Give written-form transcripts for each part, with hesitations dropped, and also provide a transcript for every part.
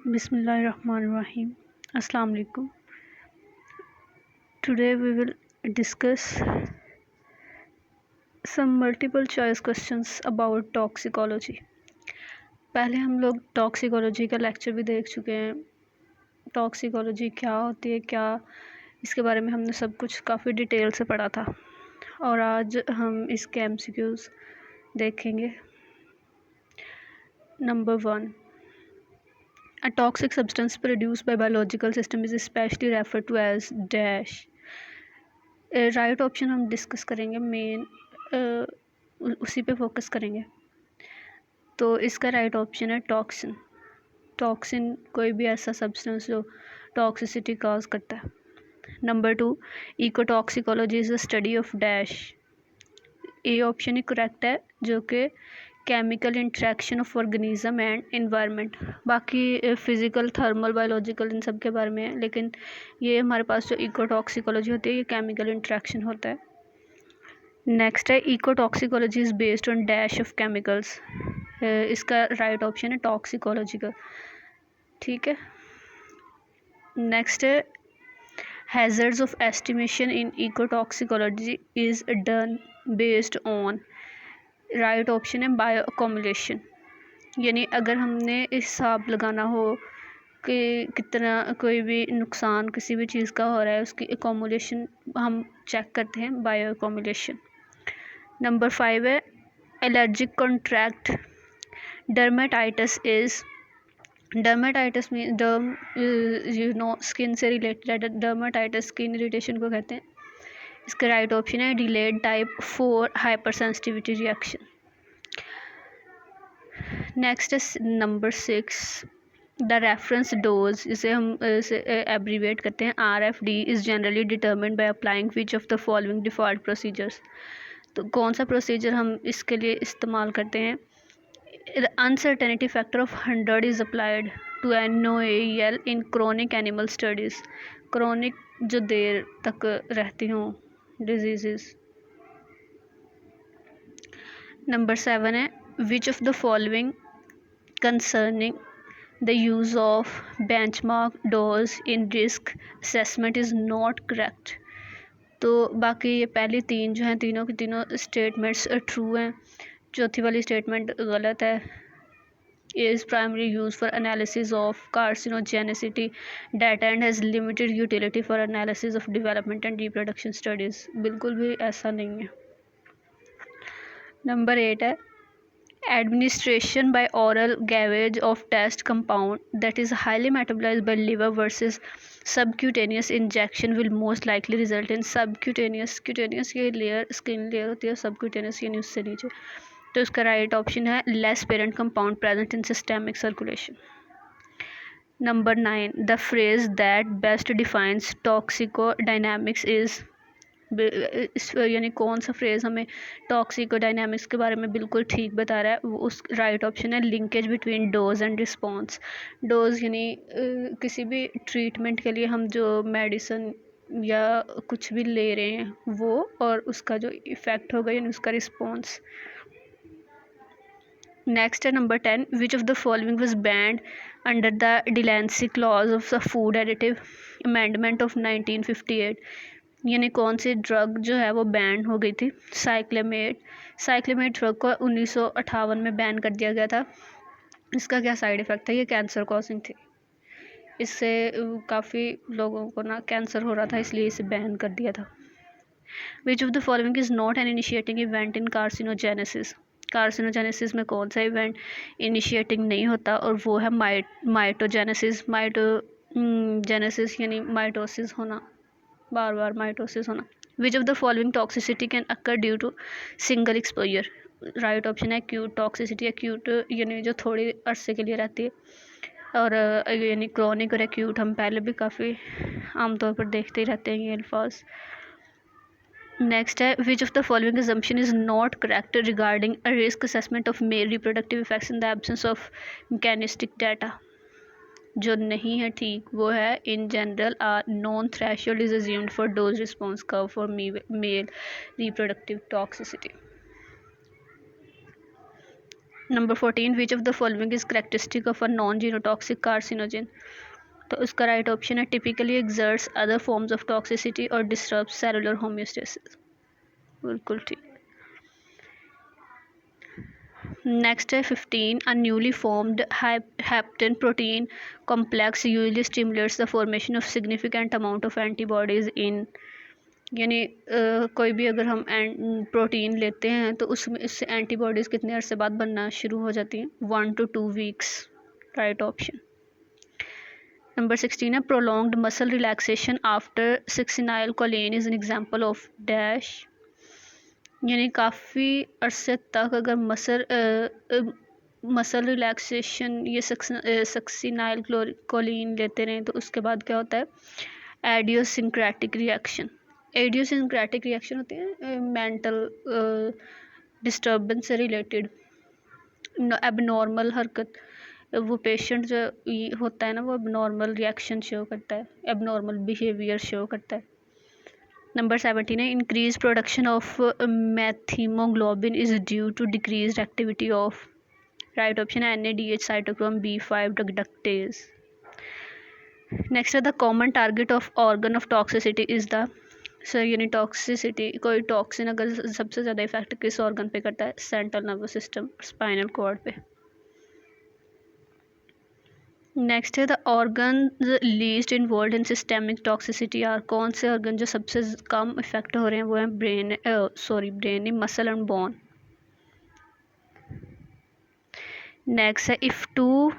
Bismillahirrahmanirrahim. Assalamu alaikum. Today we will discuss some multiple choice questions about toxicology. पहले हम लोग toxicology का lecture भी देख चुके हैं। टॉक्सिकोलॉजी क्या होती है, क्या इसके बारे में हमने सब कुछ काफ़ी डिटेल से पढ़ा था और आज हम इसके एमसीक्यूज देखेंगे। Number 1, A toxic substance produced by biological system is especially referred to as dash. Right option हम डिस्कस करेंगे, मेन उसी पे फोकस करेंगे। तो इसका राइट ऑप्शन है टॉक्सिन। टॉक्सिन कोई भी ऐसा सब्सटेंस जो टॉक्सिसिटी कॉज करता है। Number 2, ecotoxicology is the study of dash. A option ही करेक्ट है, जो कि chemical interaction of organism and environment. बाकी फिज़िकल, थर्मल, बायोलॉजिकल इन सब के बारे में है, लेकिन ये हमारे पास जो इकोटॉक्सिकोलॉजी होती है ये केमिकल इंट्रैक्शन होता है। नेक्स्ट है ecotoxicology is based on dash of chemicals. इसका राइट ऑप्शन है टॉक्सिकोलॉजी का। ठीक है। नेक्स्ट है hazards of estimation in ecotoxicology is done based on. Right option है बायो अकोमुलेशन। यानी अगर हमने हिसाब लगाना हो कि कितना कोई भी नुकसान किसी भी चीज़ का हो रहा है, उसकी अकोमुलेशन हम चेक करते हैं, बायो अकोमुलेशन। नंबर 5 है allergic contract dermatitis is. Dermatitis में डर्म स्किन से रिलेटेड है। डर्मेटाइटिस स्किन इरिटेशन को कहते हैं। इसका राइट ऑप्शन है delayed type 4 hyper sensitivity reaction. Next है नंबर 6, द रेफरेंस डोज, इसे हम एब्रीवेट करते हैं RFD, is generally determined by applying which of the following default procedures. तो कौन सा प्रोसीजर हम इसके लिए इस्तेमाल करते हैं? Uncertainty factor of 100 is applied to NOAEL in chronic animal studies. Chronic जो देर तक रहती हों डिजीज़। नंबर 7 है which of the following concerning the use of benchmark dose in risk assessment is not correct। तो बाकी ये पहली तीन जो हैं, तीनों की तीनों स्टेटमेंट्स ट्रू हैं। चौथी वाली स्टेटमेंट गलत है। is primarily used for analysis of carcinogenicity data and has limited utility for analysis of development and reproduction studies। बिल्कुल भी ऐसा नहीं है। नंबर 8 है administration by oral gavage of test compound that is highly metabolized by liver versus subcutaneous injection will most likely result in subcutaneous। cutaneous ये layer skin layer होती है, subcutaneous यानी उससे नीचे। तो इसका राइट ऑप्शन है less parent compound present in systemic circulation। Number 9, the phrase that best defines toxicodynamics is। यानी कौन सा फ्रेज़ हमें टॉक्सिकोडायनामिक्स के बारे में बिल्कुल ठीक बता रहा है? वो उस राइट ऑप्शन है linkage between dose and response. Dose यानी किसी भी ट्रीटमेंट के लिए हम जो मेडिसिन या कुछ भी ले रहे हैं वो, और उसका जो इफ़ेक्ट होगा यानी उसका रिस्पॉन्स। नेक्स्ट है number 10, which of the following was banned under the Delaney clause of the food additive amendment of 1958। यानी कौन सी ड्रग जो है वो बैन हो गई थी? साइक्लोमेट। साइक्लोमेट ड्रग को 1958 में बैन कर दिया गया था। इसका क्या साइड इफ़ेक्ट था? ये कैंसर कॉजिंग थी। इससे काफ़ी लोगों को ना कैंसर हो रहा था, इसलिए इसे बैन कर दिया था। विच of the following is not an initiating event in carcinogenesis. Carcinogenesis में कौन सा इवेंट इनिशिएटिंग नहीं होता? और वो है माइटोजेनेसिस। जेनेसिस यानी माइटोसिस होना, बार बार माइटोसिस होना। Which of the following toxicity can occur due to single exposure. Right option है एक्यूट टॉक्सिसिटी। एक्यूट यानी जो थोड़ी अरसे के लिए रहती है, और यानी क्रोनिक और एक्यूट हम पहले भी काफ़ी आमतौर पर देखते ही रहते हैं ये अल्फाज। नेक्स्ट है which of the following assumption is not correct regarding a risk assessment of male reproductive effects in the absence of mechanistic data. जो नहीं है ठीक वो है in general non threshold is assumed for dose response curve for male reproductive toxicity. Number 14, which of the following is characteristic of a non genotoxic carcinogen. तो उसका right option है typically exerts other forms of toxicity और disturb cellular homeostasis. बिल्कुल ठीक। Next है 15, a newly formed heptane protein complex usually stimulates the formation of significant amount of antibodies इन, यानी कोई भी अगर हम प्रोटीन लेते हैं तो उसमें इससे एंटीबॉडीज़ कितने अरसे बाद बनना शुरू हो जाती हैं, 1 to 2 weeks. Right option. Number 16 है prolonged muscle relaxation after succinyl choline is an example of dash, यानी काफ़ी अरसे तक अगर मसल रिलैक्सेशन ये सक्सिनाइल कोलिन लेते रहें तो उसके बाद क्या होता है, एडियोसिंक्रेटिक रिएक्शन। एडियोसिंक्रेटिक रिएक्शन होते हैं मेंटल डिस्टर्बेंस से रिलेटेड एबनॉर्मल हरकत, वो पेशेंट जो होता है ना वो एबनॉर्मल रिएक्शन शो करता है, एबनॉर्मल बिहेवियर शो करता है। नंबर 17 है increase production of methemoglobin is due to decrease activity of, right option है NADH cytochrome B5 reductase. Next है the common target of organ of toxicity is the, sir यानी toxicity कोई toxin अगर सबसे ज़्यादा इफेक्ट किस organ पे करता है, central nervous system, spinal cord पे। नेक्स्ट है the organ least involve in systemic toxicity are, कौन से ऑर्गन जो सबसे कम इफेक्ट हो रहे हैं वो हैं ब्रेन, ब्रेन नहीं, मसल एंड बोन। नेक्स्ट है if 2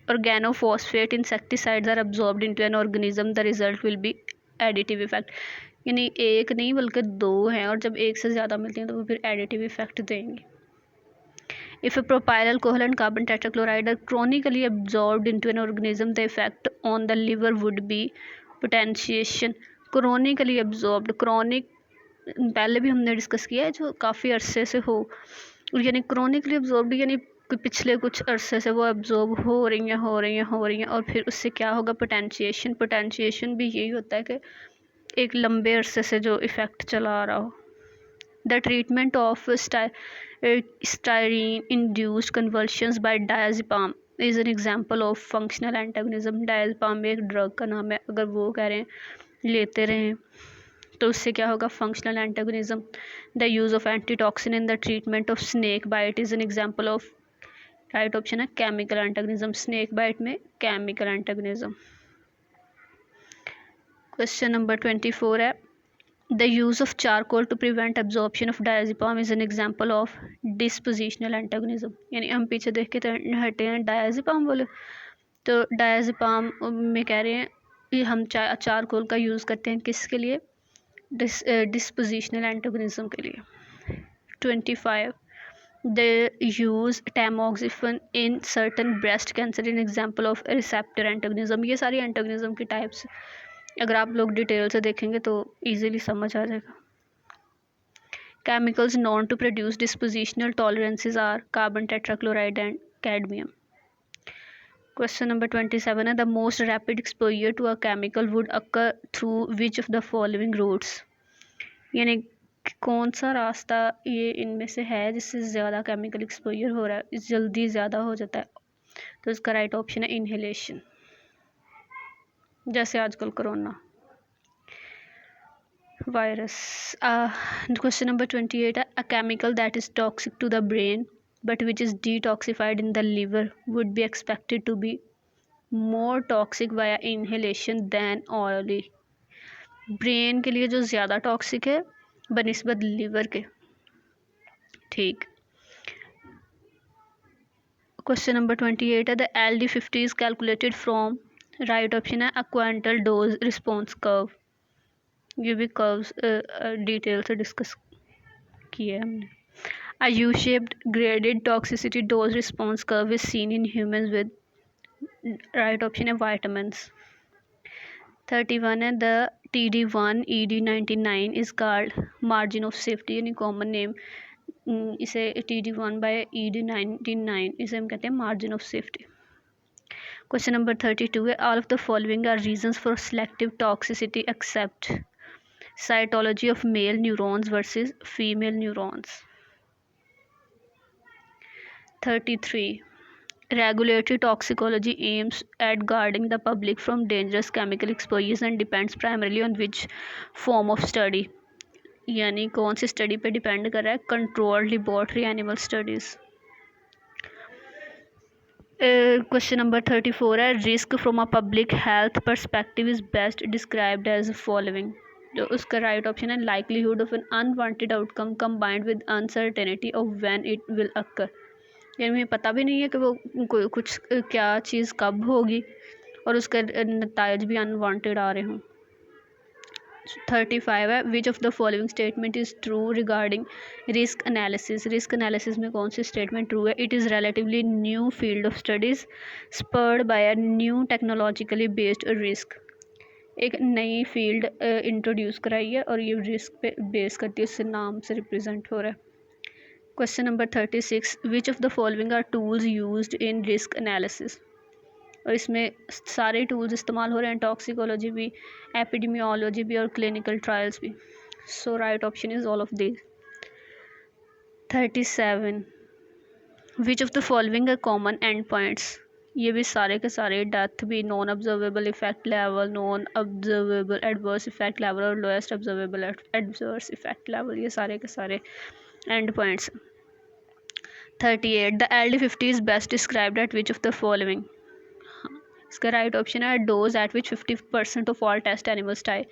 organophosphate insecticides are absorbed into an organism the result will be additive effect, यानी एक नहीं बल्कि 2 हैं और जब एक से ज़्यादा मिलती हैं तो वो फिर एडिटिव इफेक्ट देंगे। If a propyl alcohol and carbon tetrachloride are chronically absorbed into an organism, the effect on the liver would be potentiation. Chronically absorbed, chronic पहले भी हमने डिस्कस किया है जो काफ़ी अरसे से हो, यानी chronically absorbed यानी पिछले कुछ अरसे से वो एब्जॉर्ब हो रही हैं और फिर उससे क्या होगा, पोटेंशिएशन। पोटेंशिएशन भी यही होता है कि एक लंबे अरसे से जो इफ़ेक्ट चला आ रहा हो। The treatment of strychnine induced convulsions by diazepam is an example of functional antagonism. Diazepam एक ड्रग का नाम है, अगर वो कह रहे हैं लेते रहें तो उससे क्या होगा, functional antagonism. The use of antitoxin in the treatment of snake bite is an example of, right option है केमिकल एंटागोनिज्म। स्नेक बाइट में केमिकल एंटागोनिज्म। क्वेश्चन नंबर 24 है the use of charcoal to prevent absorption of diazepam is an example of dispositional antagonism, यानी हम पीछे देख के हटे हैं डायज़ेपाम बोले तो डायज़ेपाम में कह रहे हैं कि हम चारकोल का यूज़ करते हैं किसके लिए, डिस्पोजिशनल एंटागोनिज्म के लिए। 25 they use tamoxifen in certain breast cancer in example of receptor antagonism। ये सारी एंटागोनिज्म की टाइप्स अगर आप लोग डिटेल से देखेंगे तो इजीली समझ आ जाएगा। Chemicals known to produce dispositional tolerances are carbon tetrachloride and cadmium. Question number 27 है the most rapid exposure to a chemical would occur through which of the following routes, यानी कौन सा रास्ता ये इनमें से है जिससे ज़्यादा केमिकल एक्सपोजर हो रहा है, जल्दी ज़्यादा हो जाता है, तो इसका राइट ऑप्शन है इनहेलेशन, जैसे आजकल कोरोना वायरस। क्वेश्चन नंबर 28 है a chemical that is toxic to the brain but which is detoxified in the liver would be expected to be more toxic via inhalation than orally. Brain के लिए जो ज़्यादा toxic है बनिस्बत liver के, ठीक। Question number 28 है the LD50 is calculated from, right option है a quantal dose response curve. ये भी कर्व्स डिटेल से डिस्कस किए हैं हमने। A U shaped graded toxicity dose response curve is seen in humans with, right option है vitamins. 31 है the TD1 ED99 is called margin of safety, यानी common name इसे TD1 बाय ED99 इसे हम कहते हैं margin of safety. Question number 32 है all of the following are reasons for selective toxicity except cytology of male neurons versus female neurons. 33. Regulatory toxicology aims at guarding the public from dangerous chemical exposures and depends primarily on which form of study, यानी कौन सी study पे depend कर रहा है? Controlled laboratory animal studies. Question number 34 है, risk from a public health perspective is best described as following. तो उसका right option है likelihood of an unwanted outcome combined with uncertainty of when it will occur, यानी मुझे पता भी नहीं है कि वो कुछ क्या चीज़ कब होगी और उसके नतायज भी अनवांटेड आ रहे हों। 35 है, which of the following statement is true regarding risk analysis. Risk analysis में कौन सी स्टेटमेंट ट्रू है? It is relatively new field of studies spurred by a new technologically based risk. एक नई फील्ड इंट्रोड्यूस कराई है और ये रिस्क पे बेस करती है, उससे नाम से रिप्रेजेंट हो रहा है। Question number 36, which of the following are tools used in risk analysis. और इसमें सारे टूल्स इस्तेमाल हो रहे हैं, टॉक्सिकोलॉजी भी, एपिडेमियोलॉजी भी और क्लिनिकल ट्रायल्स भी। So right option is all of this. 37, which of the following are common end points. ये भी सारे के सारे, डेथ भी, non observable effect level, non observable adverse effect level और lowest observable adverse effect level, ये सारे के सारे end points. 38, the LD50 is best described at which of the following. इसका राइट ऑप्शन है dose at which 50% of all test animals die,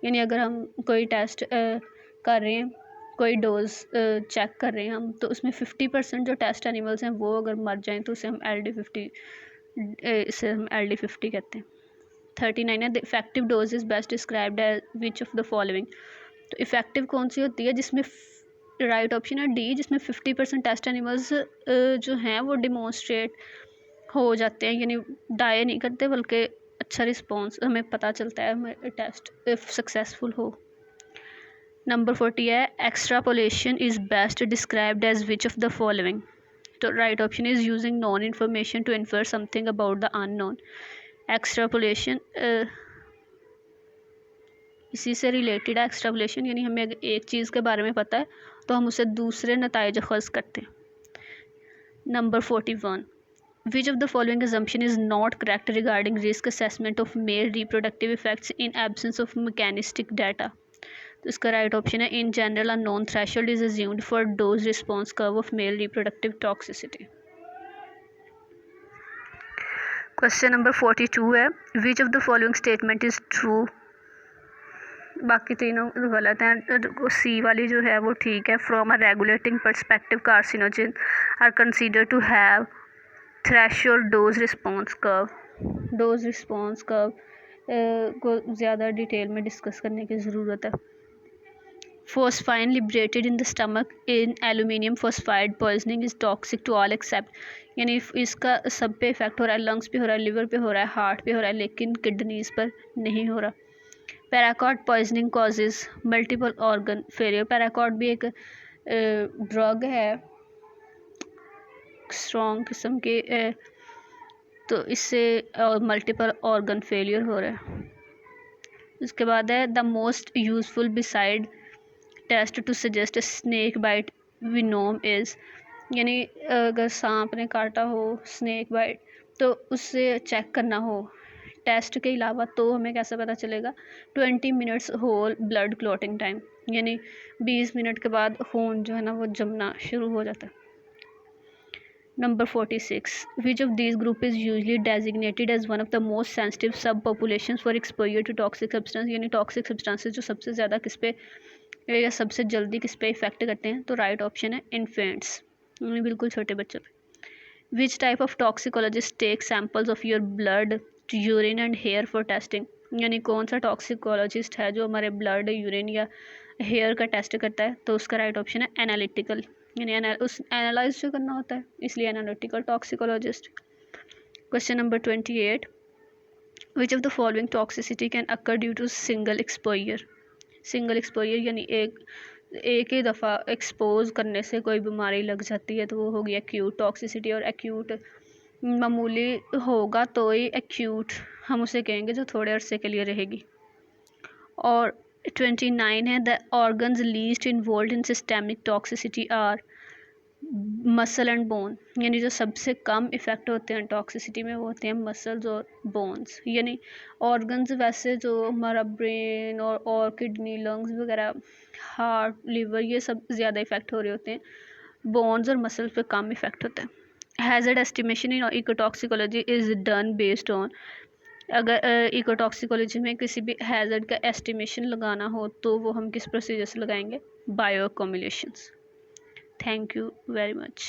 यानी अगर हम कोई टेस्ट कर रहे हैं, कोई डोज चेक कर रहे हैं हम, तो उसमें 50% जो टेस्ट एनिमल्स हैं वो अगर मर जाएं तो उसे हम LD50 कहते हैं। 39 है, the effective dose is best described as which of the following. तो इफेक्टिव कौन सी होती है? जिसमें राइट ऑप्शन है डी, जिसमें 50% टेस्ट एनिमल्स जो हैं वो डिमॉन्स्ट्रेट हो जाते हैं, यानी डाई नहीं करते बल्कि अच्छा रिस्पॉन्स हमें पता चलता है, हमें टेस्ट सक्सेसफुल हो। नंबर 40 है, extrapolation is best described as which of the following. तो right option is using known information to infer something about the unknown. Extrapolation इसी से रिलेटेड है। एक्सट्रापोलेशन यानी हमें अगर एक चीज़ के बारे में पता है तो हम उसे दूसरे नताइज अखज़ करते हैं। Number 41, which of the following assumption is not correct regarding risk assessment of male reproductive effects in absence of mechanistic data। तो इसका राइट ऑप्शन है in general a non threshold is assumed for dose response curve of male reproductive toxicity. Question number 42 है, which of the following statement is true. बाकी तीनों गलत हैं, सी वाली जो है वो ठीक है। From a regulating perspective carcinogen are consider to have threshold dose response curve. Dose response curve को ज़्यादा डिटेल में डिस्कस करने की ज़रूरत है। Phosphine liberated in the stomach in aluminium phosphide poisoning is toxic to all except, यानी इसका सब पे इफेक्ट हो रहा है, लंग्स पे हो रहा है, लिवर पे हो रहा है, हार्ट पे हो रहा है, लेकिन किडनीज़ पर नहीं हो रहा। पैराकॉट poisoning causes multiple organ failure. पैराकॉट भी एक ड्रग है स्ट्रॉन्ग किस्म के, तो इससे मल्टीपल ऑर्गन फेलियर हो रहा है। उसके बाद है the most useful bedside test to suggest snake bite venom is, यानी अगर सांप ने काटा हो स्नैक बाइट तो उससे चेक करना हो टेस्ट के अलावा, तो हमें कैसे पता चलेगा? 20 minutes whole blood clotting time, यानी 20 मिनट के बाद खून जो है ना वो जमना शुरू हो जाता है। Number 46, which of this group is usually designated as one of the most sensitive sub population for exposure to toxic substance, यानी टॉक्सिक सब्सटेंसेज जो सबसे ज़्यादा किस पे या सबसे जल्दी किस पे इफेक्ट करते हैं? तो राइट ऑप्शन है इन्फेंट्स, यानी बिल्कुल छोटे बच्चों पे। Which type of toxicologist take samples of your blood, urine and hair for testing, यानी कौन सा टॉक्सिकोलॉजिस्ट है जो हमारे ब्लड, यूरिन या हेयर का टेस्ट करता है? तो उसका राइट ऑप्शन है एनालिटिकल, यानी उस एनालाइज जो करना होता है, इसलिए analytical toxicologist. Question number 28, which of the following toxicity can occur due to single exposure. Single exposure यानी एक ही दफ़ा एक्सपोज करने से कोई बीमारी लग जाती है तो वो होगी एक्यूट टॉक्सिसिटी, और एक्यूट मामूली होगा तो ही एक्यूट हम उसे कहेंगे जो थोड़े अरसे के लिए रहेगी। और 29 है, the organs least involve in systemic toxicity are, muscle and bone, यानी जो सबसे कम इफ़ेक्ट होते हैं टॉक्सिसिटी में वो होते हैं मसल्स और बोन्स। यानी ऑर्गन्स वैसे जो हमारा ब्रेन और किडनी, लंग्स वगैरह, हार्ट, लिवर, ये सब ज़्यादा इफ़ेक्ट हो रहे होते हैं, बोन्स और मसल पे कम इफ़ेक्ट होता है। Hazard estimation in ecotoxicology is done based on, अगर इकोटॉक्सिकोलॉजी में किसी भी हैज़र्ड का एस्टिमेशन लगाना हो तो वो हम किस प्रोसीजर से लगाएंगे? Bio अक्यूमुलेशंस। Thank you very much.